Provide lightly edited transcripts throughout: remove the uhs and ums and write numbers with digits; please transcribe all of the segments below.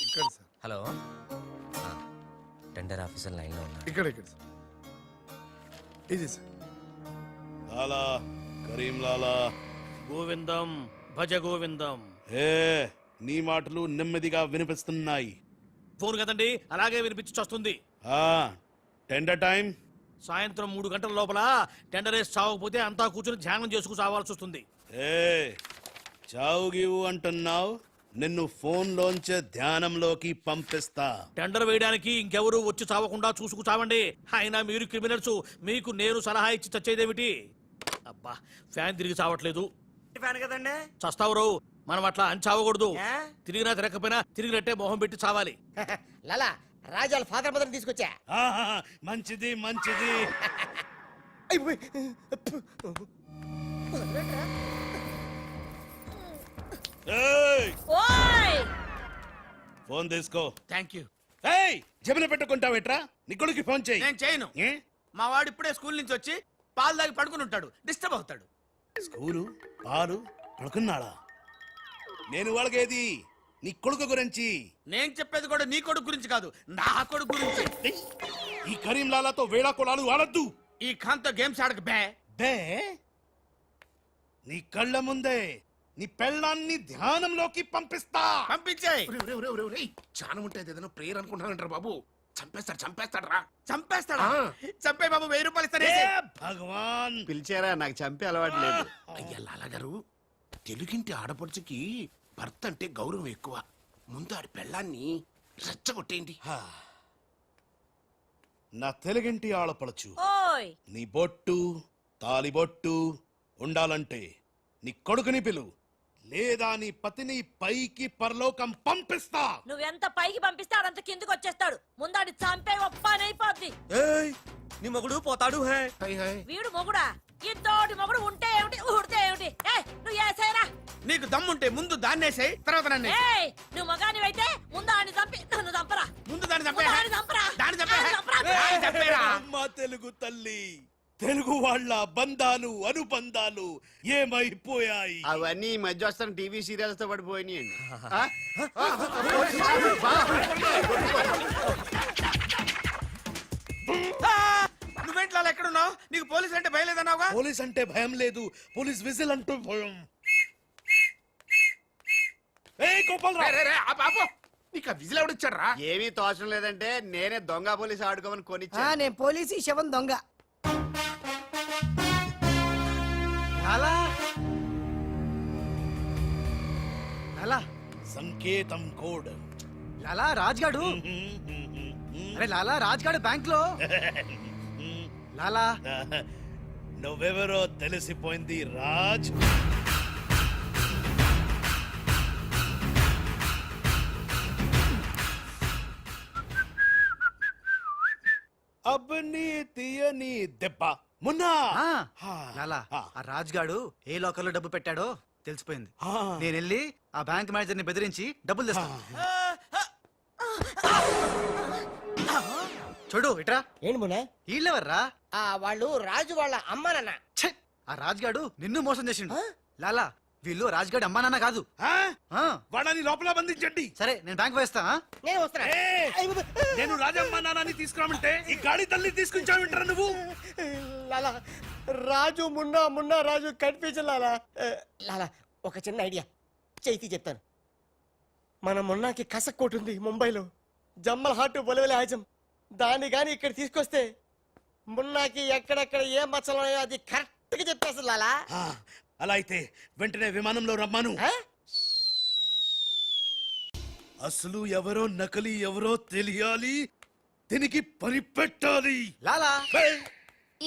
ఇక్కడ sir. Hello tender officer లైన్లో ఉన్నా. ఇక్కడ సార్. ఇది సార్. లాలా కరీం లాలా. గోవిందం భజ గోవిందం. ఏ నీ మాటలు నెమ్మదిగా వినిపిస్తున్నాయి. ఫోన్ కదండి, అలాగే వినిపించి వస్తుంది. టెండర్ టైం సాయంత్రం 3 గంటల లోపల టెండర్ వేసి చావకపోతే అంతా కూర్చొని ధ్యానం చేసుకు చావాల్సి వస్తుంది. ఏ చావు గీవు అంటున్నావు, నిన్ను ఫోన్ లోంచే ధ్యానంలోకి పంపిస్తా. టెండర్ వేయడానికి ఇంకెవరు వచ్చి చావకుండా చూసుకు చావండి. అయినా మీరు క్రిమినల్స్, మీకు నేను సలహా ఇచ్చి చచ్చేదేమిటి? అబ్బా ఫ్యాన్ తిరిగి చావట్లేదు. ఫ్యాన్ కదండి. చస్తావు, మనం అట్లా అని చావకూడదు. తిరిగినా తిరగకపోయినా తిరిగినట్టే మొహం పెట్టి చావాలి. లాలా రాజాల ఫాదర్ మదర్ తీసుకొచ్చా. ఆహా, మంచిది మంచిది. ఏయ్, ఫోన్ తీసుకో. Thank you. ఏయ్ జబిన పెట్టుకుంటావేట్రా? నీ కొడుకు ఫోన్ చేయి. నేను చేయను. ఏ? మా వాడు ఇప్పుడే స్కూల్ నుంచి వచ్చి పాలు తాగి పడుకుని ఉంటాడు, డిస్టర్బ్ అవుతాడు. స్కూలు పాలు పడుకున్నాడా? నేను వాళ్ళకేది నీ కొడుకు గురించి. నేను చెప్పేది కూడా నీ కొడుకు గురించి కాదు, నా కొడుకు గురించి. ఈ కరీం లాలాతో వేళా కొలాలు ఆడద్దు. ఈ ఖాన్తో గేమ్స్ ఆడక బే. బే నీ కళ్ళ ముందే నీ పెళ్ళాన్ని ధ్యానంలోకి పంపిస్తా. పంపించేయ్. చాలా ఉంటుంది ఏదైనా ప్రేయర్ అనుకుంటానంటారు బాబు. చంపేస్తాడు రా. చంపేస్తాడా? చంపే బాబు, 1000 రూపాయలు ఇస్తానే. ఏ భగవాన్, పిలిచారా? నాకు చంపే అలవాటు లేదు. అయ్యా లాలగారు, తెలుగింటి ఆడపడుచుకి భర్త అంటే గౌరవం ఎక్కువ. ముందు ఆడి పెళ్ళాన్ని రెచ్చగొట్టేయండి. నా తెలుగింటి ఆడపడచ్చు ఓయ్ నీ బొట్టు తాలిబొట్టు ఉండాలంటే నీ కొడుకుని పిలు, లేదా నీ పతిని పైకి పరలోకం పంపిస్తా. నువ్వెంత పైకి పంపిస్తే ఆడంత కిందకి వచ్చేస్తాడు. ముందాడి చంపే ఒప్పనైపోద్ది. నీ మొగుడు పోతాడు. హే వీడు మొగుడా? ఇంతోటి మొగుడు ఉంటే ఏమిటి, ఊడితే ఏమిటి? నువ్వు ఏసైనా నీకు దమ్ముంటే ముందు దాన్నేసేయ్, తర్వాత నన్ను. నువ్వు మగానివైతే ముందు ఆడిని చంపి నన్ను చంపరా. ముందు దాన్ని చంపే. దాన్ని చంపరా. దాన్ని చంపే. దాన్ని చంపరా. దాన్ని చంపేరా. అమ్మ తెలుగు తల్లి, తెలుగు వాళ్ళ బంధాలు అనుబంధాలు ఏమైపోయాయి? అవన్నీ ఈ మధ్య వస్తున్న టీవీ సీరియల్స్ తో పడిపోయినాయండి. నువ్వేంటి లాలా ఎక్కడున్నావు? నీకు పోలీసు అంటే భయలేదన్నావుగా. పోలీస్ అంటే భయం లేదు, పోలీస్ విజిల్ అంటూ భయం. ఏయ్ గోపాలరావు, నీకు ఆ విజిల్ ఎవడిచ్చాడు రా? ఏమీ తోచడం లేదంటే నేనే దొంగ పోలీసు ఆడుకోమని కొనిచ్చా. నేను పోలీసు, ఈ శవం దొంగ. లాలా లాలా సంకేతం కోడ్. లాలా రాజ్గాడు. అరే లాలా రాజ్గాడు బ్యాంక్ లో. లాలా నువ్వెవరో తెలిసిపోయింది రాజ్. అబ్బని తీయని దెబ్బ మున్నా. లాలా ఆ రాజ్గాడు ఏ లోకల్ లో డబ్బు పెట్టాడో తెలిసిపోయింది. ఆ. నేను వెళ్ళి ఆ బ్యాంక్ మేనేజర్ ని బెదిరించి డబ్బులు తెస్తాను. చూడు ఇట్రా. ఏంటి మున్నా? వీళ్ళెవర్రా? వాళ్ళు రాజు వాళ్ళ అమ్మ నాన్న. ఛే! ఆ రాజ్గాడు నిన్ను మోసం చేసిండు. లాలా వీళ్ళు రాజ్గాడు అమ్మా నాన్న కాదు. ఆ, వాడని లోపల బంధించండి. సరే నేను బ్యాంక్ వేస్తా. నేను వస్తున్నా. నేను రాజమ్మ నాన్నని తీసుకురామంటే ఈ గాడి తల్లి తీసుకుంటావింటారా నువ్వు? లాలా రాజు మున్నా, మున్నా రాజు కన్ఫ్యూజన్. లాలా లాలా ఒక చిన్న ఐడియా చేతి చెప్తాను. మన మున్నాకి కసక్కోటుంది ముంబైలో, జమ్మల్ హాటు బొలవెల హాజం. దాన్ని గాని ఇక్కడ తీసుకొస్తే మున్నాకి ఎక్కడెక్కడ ఏ మచ్చలున్నాయో అది కరెక్ట్ గా చెప్పేస్తుంది. లాలా అలా అయితే వెంటనే విమానంలో రమ్మాను. అసలు ఎవరో నకలి ఎవరో తెలియాలి, దీనికి పని పెట్టాలి. లాలా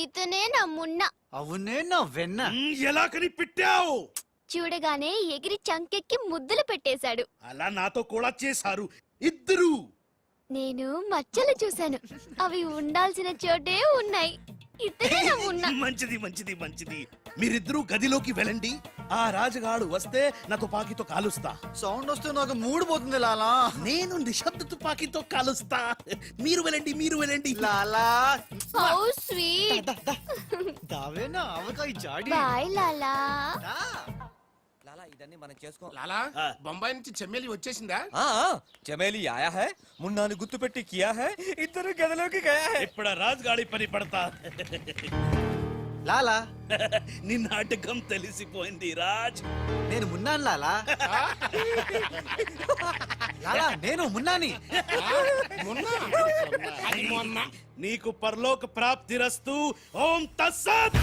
ఇతనే నా మున్న. అవునే నా వెన్న. ఎలా కనిపెట్టావు? చూడగానే ఎగిరి చంకెక్కి ముద్దులు పెట్టేశాడు. అలా నాతో కూడా చేశారు ఇద్దరు. నేను మచ్చలు చూశాను, అవి ఉండాల్సిన చోటే ఉన్నాయి. ఇతనే నా మున్న. మంచిది మంచిది మంచిది. మీరిద్దరూ గదిలోకి వెళ్ళండి. ఆ రాజుగాడు వస్తే నా తుపాకీతో కాలుస్తా. సౌండ్ వస్తే నాకు మూడు పోతుంది. లాలా నేను నిశ్శబ్ద తుపాకీతో కాలుస్తా. మీరు వెళ్ళండి, మీరు వెళ్ళండి. లాలా how sweet. దావేనా avakaya Jadi. Bye లాలా. దా. లాలా ఇదన్నీ మనం చేసుకో లాలా బొంబాయి నుంచి చెమ్మేలి వచ్చేసిందా చమేలి ఆయా హై మున్నాను గుర్తుపెట్టి కియా హై ఇద్దరు గదిలోకి గయా హై ఇప్పుడు రాజుగాడి పని పడతా లాలా నీ నాటకం తెలిసిపోయింది రాజ్. నేను మున్నాను లాలా లాలా నేను మున్నాని మొన్న నీకు పరలోక ప్రాప్తిరస్తు. ఓం తస్సత్.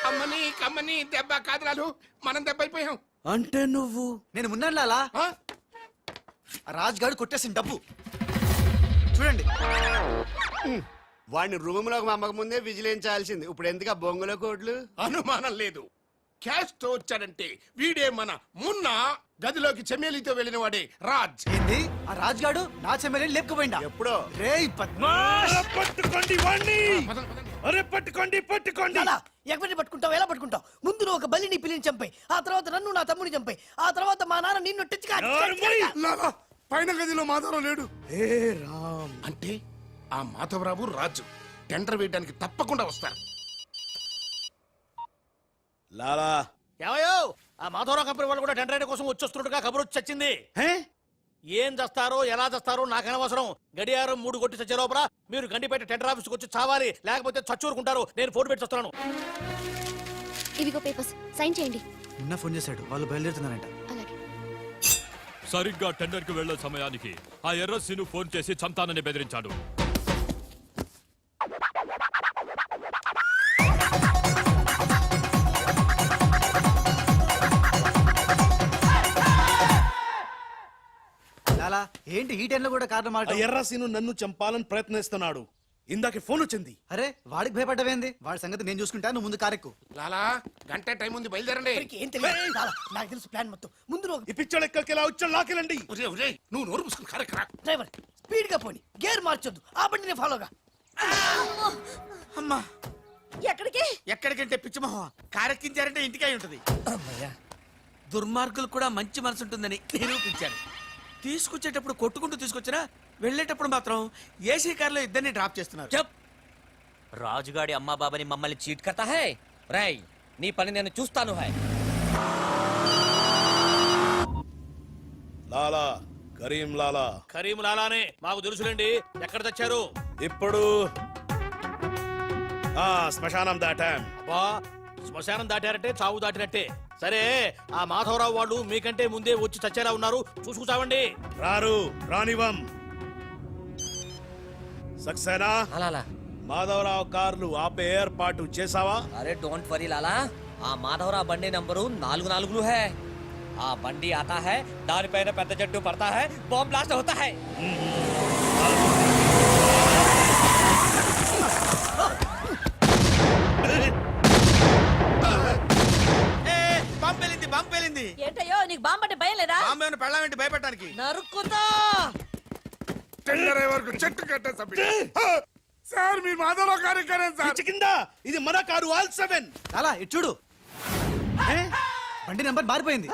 అమ్మని కమ్మని దెబ్బ కాదురాలు మనం దెబ్బ అయిపోయాం. అంటే నువ్వు నేను మున్నాను లాలా ఆ? రాజ్ గారు కొట్టేసిన డబ్బు చూడండి. వాడిని రూమ్ లోకి మమ్మక ముందే విజిలించాల్సింది. ఇప్పుడు ఎందుకు ఆ బొంగులో కోట్లు? అనుమానం లేదు. క్యాష్ తో వచ్చాడంటే వీడే మన మున్న గదిలోకి చెమ్మేలితో వెళ్ళిన వాడే రాజ్. ఏంది ఆ రాజ్ గాడు నా చెమ్మెల్ని లేపుకుపోయిందా? ఎప్పుడో రేయ్ పద్మా పట్టుకోండి వాణ్ణి. అరే పట్టుకోండి పట్టుకోండి. ఎవరిని పట్టుకుంటావు ఎలా పట్టుకుంటావు? ముందు నువ్వు ఒక బలిని పిల్లిని చంపాయి, ఆ తర్వాత నన్ను నా తమ్ముని చంపాయి, ఆ తర్వాత మా నాన్న నిన్ను నోర్మూయ్. పైన గదిలో మాధవరావు లేడు. హే రామ్. అంటే ఆ మాధవరావు రాజు టెండర్ వేయడానికి తప్పకుండా వస్తారు. లాలా ఏమయ్యో ఆ మాధవరావు కంపెనీ వాళ్ళు కూడా టెండర్ అయిన కోసం వచ్చేస్తున్నట్టుగా కబురు వచ్చి చచ్చింది. హే ఏం చేస్తారో ఎలా చేస్తారో నాకు అనవసరం. గడియారం 3 కొట్టి చచ్చే లోపల మీరు గండిపేట టెండర్ ఆఫీస్కి వచ్చి చావాలి, లేకపోతే చచ్చూరుకుంటారు. నేను ఫోన్ పెట్టి వస్తున్నాను. ఇవిగో పేపర్స్ సైన్ చేయండి. మున్నా ఫోన్ చేశాడు, వాళ్ళు బయలుదేరుతున్నారంట. అలాగే. సరిగ్గా టెండర్ కి వెళ్లే సమయానికి ఆ ఎర్ర సీను ఫోన్ చేసి చంతానని బెదిరించాడు. లాలా ఏంటి ఈ టైంలో కూడా కారణం ఆ మాట? ఎర్రసీను నన్ను చంపాలని ప్రయత్నిస్తున్నాడు. ఇందాక ఫోన్ వచ్చింది. అరే వాడికి భయపడ్డవేంది? వాడి సంగతి నేను చూసుకుంటా, నువ్వు ముందు కారెక్కు. లాలా గంట టైం ఉంది, బయలుదేరండి. ఏం తెలియదు లాలా, నాకు తెలుసు ప్లాన్ మొత్తం. ముందు నువ్వు ఈ పిచ్చోడు ఎక్కడికి ఎలా వచ్చాడు లాకెళ్ళండి. ఒరేయ్, ఒరేయ్, నువ్వు నోరు పుసుకుని కరెక్ట్ రా. డ్రైవర్ స్పీడ్ గా పోని, గేర్ మార్చొద్దు, ఆ బండిని ఫాలోగా. అమ్మా ఎక్కడికి? ఎక్కడికంటే పిచ్చి మొహం కారెక్కించారంటే ఇంటికై ఉంటది. దుర్మార్గులు కూడా మంచి మనసు ఉంటుందని నిరూపించారు. తీసుకొచ్చేటప్పుడు కొట్టుకుంటూ తీసుకొచ్చినా వెళ్ళేటప్పుడు మాత్రం ఏసీ కార్లో ఇద్దరిని డ్రాప్ చేస్తున్నారు. చెప్ రాజుగాడి అమ్మా బాబాని మమ్మల్ని చీట్ కర్తా హై. రై నీ పని నేను చూస్తాను హై. లాలా కరీం లాలా కరీం లాలానే మాకు తెలుసులేండి. ఎక్కడ తెచ్చారు? ఇప్పుడు శ్మశానం దాటాం. అబ్బా శ్మశానం దాటారంటే చావు దాటినట్టే. సరే ఆ మాధవరావు వాళ్ళు మీకంటే ముందే వచ్చి చచ్చేలా ఉన్నారు, చూసుకుచావండి. రారు రానివం. సక్సేనా అలాలా మాధవరావు కార్లు ఆపే ఏర్పాటు చేసావా? అరే డోంట్ వరీ లాలా, ఆ మాధవరావు బండి నంబరు 44 హై. ఆ బండి ఆతా హై, దానిపైన పెద్ద జట్టు పడతా హై, బాంబ్ బ్లాస్ట్ హోతా హై. బాంబు పేలింది. ఏంటయ్యో నీకు బాంబు అంటే భయం లేదా? బాంబు ఏమైనా పెళ్ళామేంటి భయపెట్టడానికి? నరుకుతా. టెండర్ వరకు చెట్టు కట్టే సార్, మీ మాధవరావు కార్యక్రమం సార్. పిచ్చి కింద ఇది మన కారు ఆల్ 7. లాలా ఇటు చూడు, బండి నెంబర్ మారిపోయింది.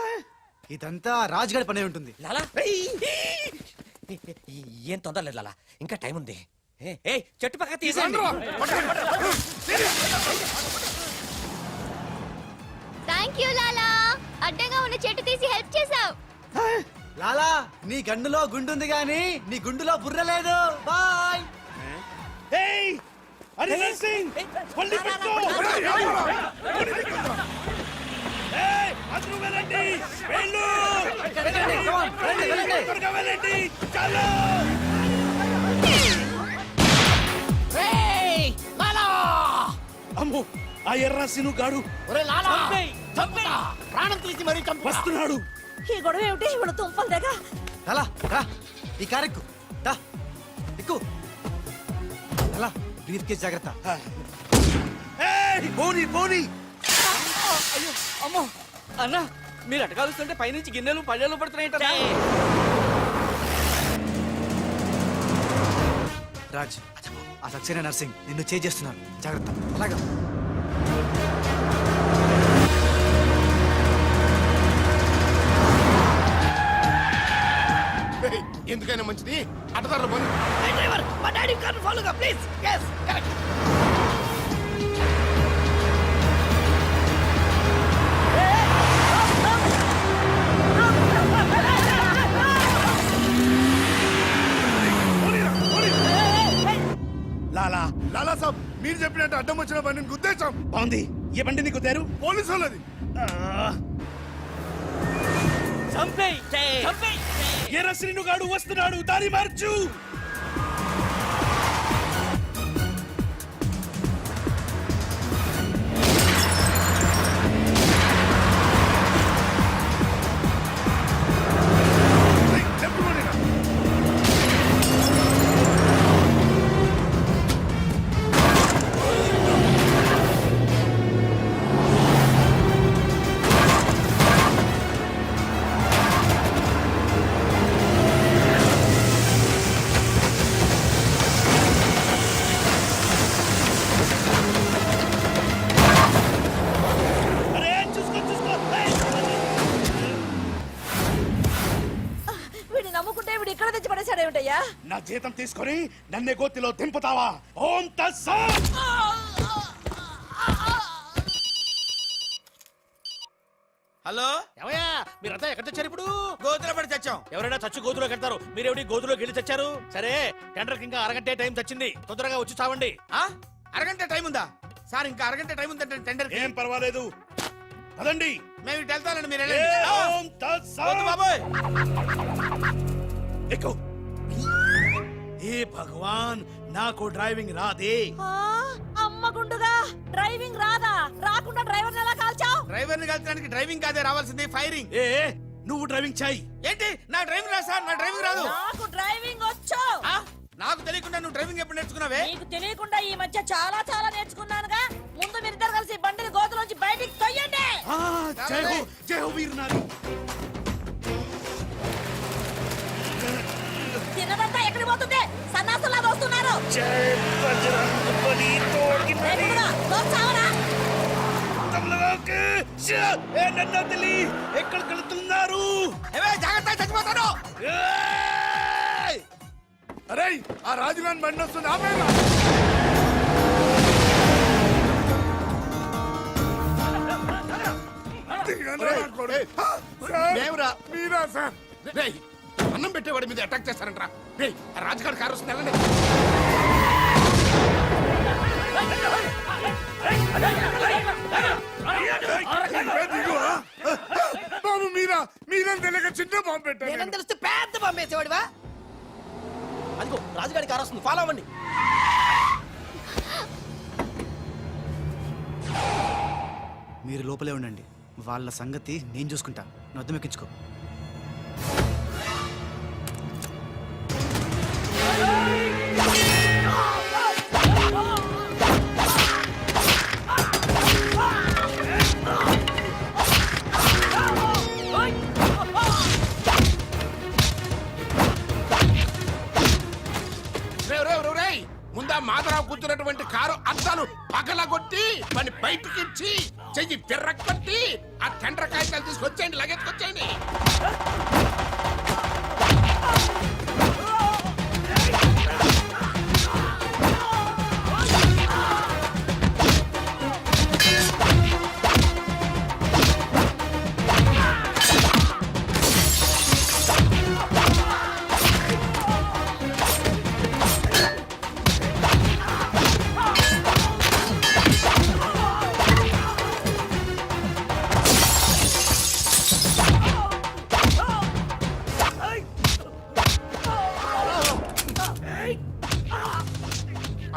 ఇదంతా రాజ్ గారి పనే ఉంటుంది. లాలా ఏం తొందర లేదు లాలా, ఇంకా టైం ఉంది. ఏ చెట్టు పక్క తీసేయండి. థ్యాంక్ యూ లాలా, అడ్డంగా ఉన్న చెట్టు తీసి హెల్ప్ చేసావు. లాలా నీ గన్నులో గుండుంది గాని నీ గుండులో బుర్ర లేదు. బాయ్. ఏయ్ అరే నర్సింగ్ పల్లి పెట్టు. ఏయ్ అందరూ వెళ్ళండి, వెళ్ళు. త్వరగా వెళ్ళండి, చలో. అమ్మో ఆ ఎర్రసీను గాడు ప్రాణం తీసి మరీ చంపు. వస్తున్నాడు. ఈ గొడవ ఏమిటి? ఇప్పుడు తుంపలు దగ్గర లాలా రా, ఈ కారెక్కు దా, ఎక్కు. లాలా బ్రీత్ కేస్ జాగ్రత్త. ఏయ్ పోనీ పోనీ. అమ్మో అన్న, మీరు అటకాలుస్తుంటే పైనుంచి గిన్నెలు పళ్ళెలు పడుతున్నాయి. రాజ్ ఆ సక్సేనా నర్సింగ్ నిన్ను చేస్తున్నాను, జాగ్రత్త. అలాగా ఎందుకని ఎందుకైనా మంచిది అడ్డదారులు పోనీ. డ్రైవర్ మా డాడీ కార్ ఫాలోగా please yes correct Lala Lala సాబ్ మీరు చెప్పినట్టు అడ్డం వచ్చిన బండిని గుద్దేశాం. బాగుంది. ఏ బండి నీకు తేరు? పోలీసు వాళ్ళది. ఎర్ర శ్రీనుగాడు వస్తున్నాడు, దారి మార్చు. ఏయ్, లెఫ్ట్ పోనీరా. అరే చూసుకో చూసుకో. ఏయ్! వీడిని నమ్ముకుంటే వీడు ఇక్కడ తెచ్చి పడేశాడేమిటయ్యా? నా జీతం తీసుకొని నన్నే గోతిలో దింపుతావా? ఓం తస్సత్. హలో ఏమయ్యా మీరంతా ఎక్కడ తెచ్చారు ఇప్పుడు? గోతులో పడి చచ్చాం. ఎవరైనా చచ్చి గోతులో కడతారు, మీరేమిటి గోతులోకి వెళ్ళి తెచ్చారు? సరే టెండర్కి ఇంకా అరగంటే టైం తెచ్చింది, తొందరగా వచ్చి చావండి. ఆ? అరగంట టైం ఉందా సార్? ఇంకా అరగంట టైం ఉందంటే టెండర్ ఏం పర్వాలేదు, పదండి. మేము ఇటు వెళ్తానండి, మీరు ఏ, వెళ్ళండి. ఆ, ఓం తస్సత్. వద్దు బాబోయ్. ఎక్కు. ఏ భగవాన్, నాకు డ్రైవింగ్ రాదే. ఆ, అమ్మ గుండుగా డ్రైవింగ్ రాదా? రాకుండా డ్రైవర్ ఎలా కాల్చావు? డ్రైవర్ ని కలిసడానికి డ్రైవింగ్ కాదే రావాల్సింది, ఫైరింగ్. ఏ నువ్వు డ్రైవింగ్ చేయి. ఏంటి నా డ్రైవింగ్ రాదు సార్, నా డ్రైవింగ్ రాదు. నాకు డ్రైవింగ్ వచ్చు. ఆ? నాకు తెలియకుండా నువ్వు డ్రైవింగ్ ఎప్పుడు నేర్చుకున్నావే? నీకు తెలియకుండా ఈ మధ్య చాలా చాలా నేర్చుకున్నానుగా. ముందు మీరిద్దరు కలిసి బండిని గోతులోంచి బయటికి తొయ్యండి. ఆ, జై హో వీర్ నారి. తినదంతా ఎక్కడికి పోతుంది? సన్నాసులా వస్తున్నారు. జై బజరంగ్ బలి తోడ్కి బలి. చావరా? తమలకి ఏ నన్ను వదిలి ఎక్కడికి వెళ్తున్నారు? ఏవే, జాగ్రత్త, చచ్చిపోతాను. ఏయ్! అరే ఆ రాజుగాని బండి వస్తుంది ఆపేరా. మేమురా మీరా సార్? రేయ్ అన్నం పెట్టేవాడి మీద అటాక్ చేస్తారంట్రా. రేయ్ ఆ రాజుగారి కారు వస్తుంది వెళ్ళండి. బాబు మీరా మీరేం తెలియక చిన్న బాంబు పెట్టారు. తెలిస్తే పెద్ద పంపేసేవాడివా? అదిగో రాజుగారి కారు వస్తుంది, ఫాలో అవ్వండి. మీరు లోపలే ఉండండి, వాళ్ళ సంగతి నేను చూసుకుంటా. నొద్దం ఎక్కించుకో. ముందా మాధవరావు కూర్చున్నటువంటి కారు అద్దాలు పగలగొట్టి మన బయటికి ఇచ్చి చెయ్యి తిర్రకొట్టి ఆ టెండర్ కాగితాలు తీసుకొచ్చేయండి, లగెత్తుకొచ్చేయండి.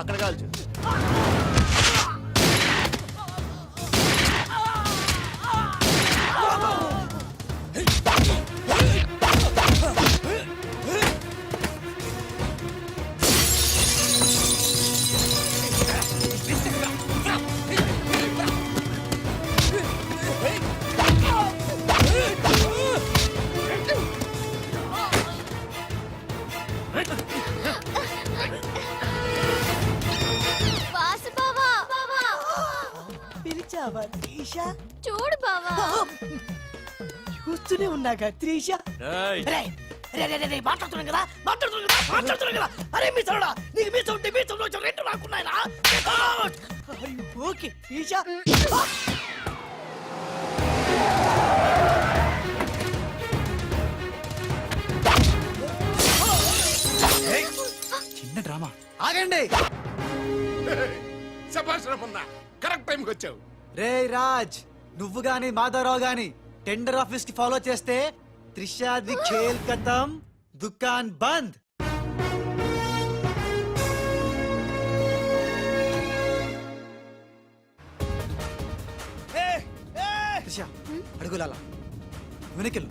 అక్కడ కాల్చు. వాసు బావా, పిలిచావా త్రీష? చూడు బావా. చూస్తూనే ఉన్నాగా త్రీష. ఏయ్, రేయ్, మాట్లాడుతున్నాం కదా అరే మీ చోడా నీకు మీ చోటి మీ చోటు రెండు రాకున్నాయినా ఓకే ఈషా చిన్న డ్రామా ఆగండి. శభాష్ రమణ కరెక్ట్ టైంకి వచ్చావు. రే రాజ్, నువ్వు గాని మాధవరావు గాని టెండర్ ఆఫీస్ కి ఫాలో చేస్తే త్రిషాది ఖేల్ ఖతం, దుకాన్ బంద్. త్రిష అడుగులాలా వెనకెళ్ళు.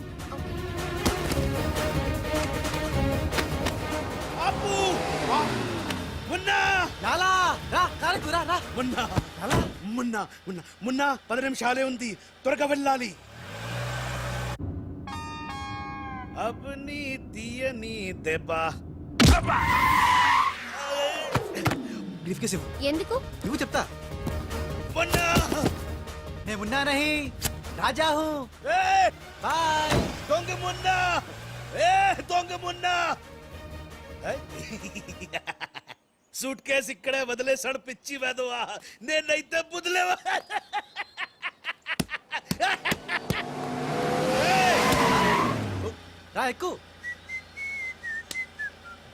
అప్పు మున్నా లాలా రా కాలకు రా రా. మున్నా మున్నా మున్నా మున్నా 10 నిమిషాలే ఉంది, త్వరగా వెళ్ళాలి. అబ్ని తీయని దెబ్బ. బ్రీఫ్ కేస్ ఇవ్వు. ఎందుకు? నువ్వు చెప్తా. మున్నా నేను మున్నా నహీ రాజా హూ. బాయ్. దొంగ మున్నా, దొంగ మున్నా. సూట్ కేసు ఇక్కడే వదిలేసాడు పిచ్చి వెదవా, నేనైతే బుదిలేవా. రా ఎక్కు.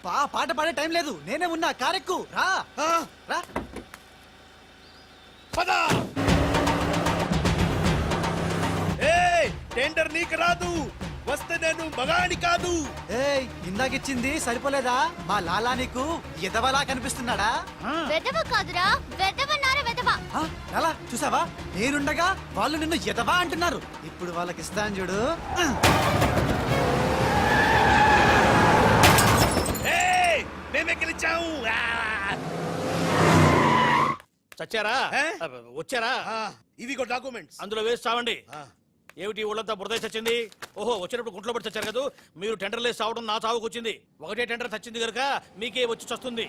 పాట పాడే టైం లేదు, నేనే ఉన్నా. కారెక్కు రా రా. పద. టెండర్ నీకు రాదు, వస్తే నేను మగాడి కాదు. ఏయ్ ఇందాకిచ్చింది సరిపోలేదా? మా లాలా నీకు ఎదవలా కనిపిస్తున్నాడా? వెదవ కాదురా, వెదవన్నారా వెదవ. ఆ, లాలా చూసావా, నేనుండగా వాళ్ళు నిన్ను ఎదవా అంటున్నారు. ఇప్పుడు వాళ్ళకి ఇస్తాను చూడు. మేమే గెలిచాము. చచ్చారా వచ్చారా? ఇవిగో డాక్యుమెంట్స్. అందులో వేసి చావండి. ఏమిటి ఊళ్ళంతా బురద చచ్చింది? ఓహో వచ్చినప్పుడు గుంట్లో పడి చచ్చారు కదా. మీరు టెండర్ లేసి చావడం నా చావుకు వచ్చింది. ఒకటే టెండర్ చచ్చింది కనుక మీకే వచ్చి చస్తుంది.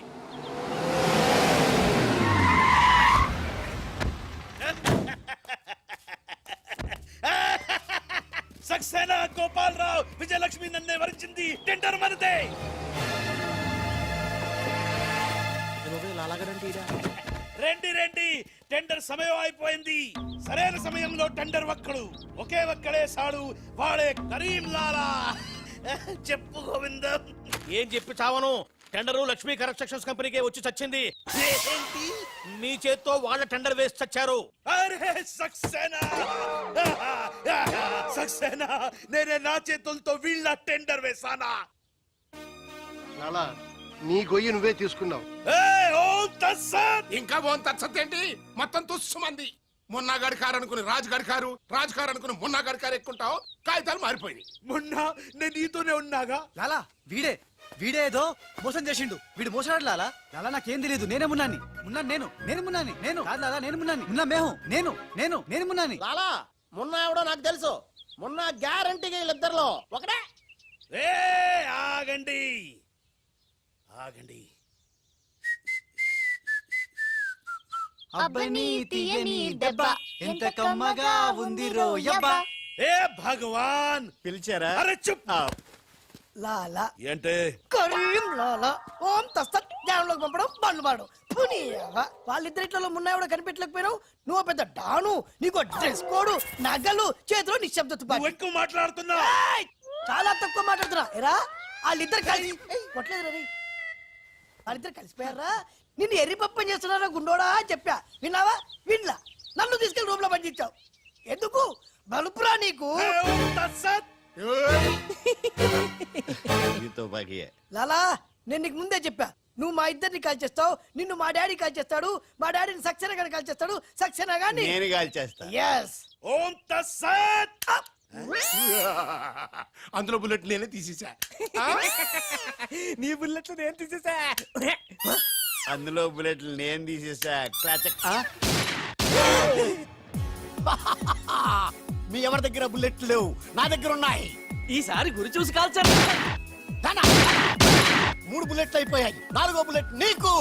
సక్సేనా, గోపాలరావు, విజయలక్ష్మి నన్నే వరించింది. టెండర్ మనదే. రండి రండి, టెండర్ సమయం అయిపోయింది. సరైన సమయంలో టెండర్ ఒక్కడు, ఒకే ఒక్కడే సాడు, వాడే కరీం లాలా. చెప్పు గోవిందం. ఏం చెప్పి చావను? టెండరు లక్ష్మీ కన్స్ట్రక్షన్స్ కంపెనీకే వచ్చి చచ్చింది. ఏంటి? మీ చేత్తో వాళ్ళ టెండర్ వేసి చచ్చారు. అరే సక్సేనా, సక్సేనా, నేనే నా చేతులతో వీళ్ళ టెండర్ వేసానా? లాలా నీ గొయ్యి నువ్వే తీసుకున్నావు. ఓం తత్సత్. ఇంకా ఓన్ తత్సత్ మొత్తం తుస్సుమంది. మున్నాగాడి కారు అనుకుని రాజుగాడి కారు, రాజు కారు అనుకుని మున్నాగాడి కారు ఎక్కుంటావు. కాగితాలు మారిపోయింది. మొన్న నేను నీతోనే ఉన్నాగా. లాలా వీడేదో మోసం చేసిండు. వీడు మోసగాడు లాలా. లాలా నాకేం తెలియదు, నేనే మున్నాని. మున్నాను నేను మున్నాని. నేను కాదు లాలా, నేను మున్నాని. మున్నా మేహు నేను మున్నాని. లాలా మున్నా ఎవడో నాకు తెలుసు. మున్నా గ్యారంటీగా వీళ్ళిద్దరిలో ఒకటే. ఆగండి ఆగండి. అబ్బని తీయని దెబ్బ ఎంత కమ్మగా ఉంది రోయబ్బ. ఏ భగవాన్, పిలిచారా? అరే చుప్. లాలా ఏంటే కరీం లాలా ఓం తస్తత్ జ్ఞానంలోకి పంపడం బండ్లు పాడు. వాళ్ళిద్దరిట్లో మున్నా ఎవడో కనిపెట్టలేకపోయినావు. నువ్వు పెద్ద డాను, నీకు డ్రెస్ కోడు, నగలు, చేతిలో నిశ్శబ్ద తుపాకీ. నువ్వు ఎక్కువ మాట్లాడుతున్నా. చాలా తక్కువ మాట్లాడుతున్నా. ఎరా వాళ్ళిద్దరు కలిసి కొట్టలేదు రీ. వాళ్ళిద్దరు కలిసిపోయారా? నిన్ను ఎర్రిపప్పని చేస్తున్నారా గుండోడా అని చెప్పా. విన్నావా? వినలా. నన్ను తీసుకెళ్లి రూమ్ లో పండించావు. ఎందుకు? బలుపురా నీకు. ఓం తత్సత్. లాలా నేను నీకు ముందే చెప్పా, నువ్వు మా ఇద్దరిని కాల్ చేస్తావు, నిన్ను మా డాడీ కాల్ చేస్తాడు, మా డాడీని సక్సేనా గాని కాల్ చేస్తాడు, సక్సేనా గాని నేను కాల్ చేస్తా. ఎస్. ఓం తత్సత్. అందులో బుల్లెట్ నేనే తీసేసా. నీ బుల్లెట్లు నేను తీసేసా. అందులో బుల్లెట్లు నేను తీసేసా. మీ ఎవరి దగ్గర బుల్లెట్లు లేవు, నా దగ్గర ఉన్నాయి. ఈసారి గురి చూసి కాల్చారు. 3 బుల్లెట్లు అయిపోయాయి, 4వ బుల్లెట్ నీకు.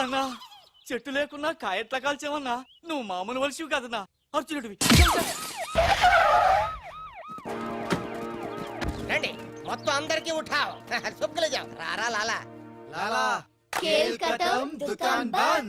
అన్నా చెట్టు లేకున్నా కాయట్లా కాల్చావన్నా. నువ్వు మామూలు వలసివి కదన్నా, అర్జునుడివి. మొత్తం అందరికి ఉఠావ్ సుక్కలు జావ్ రారా లాలా లాలా, खेल खत्म, दुकान बंद।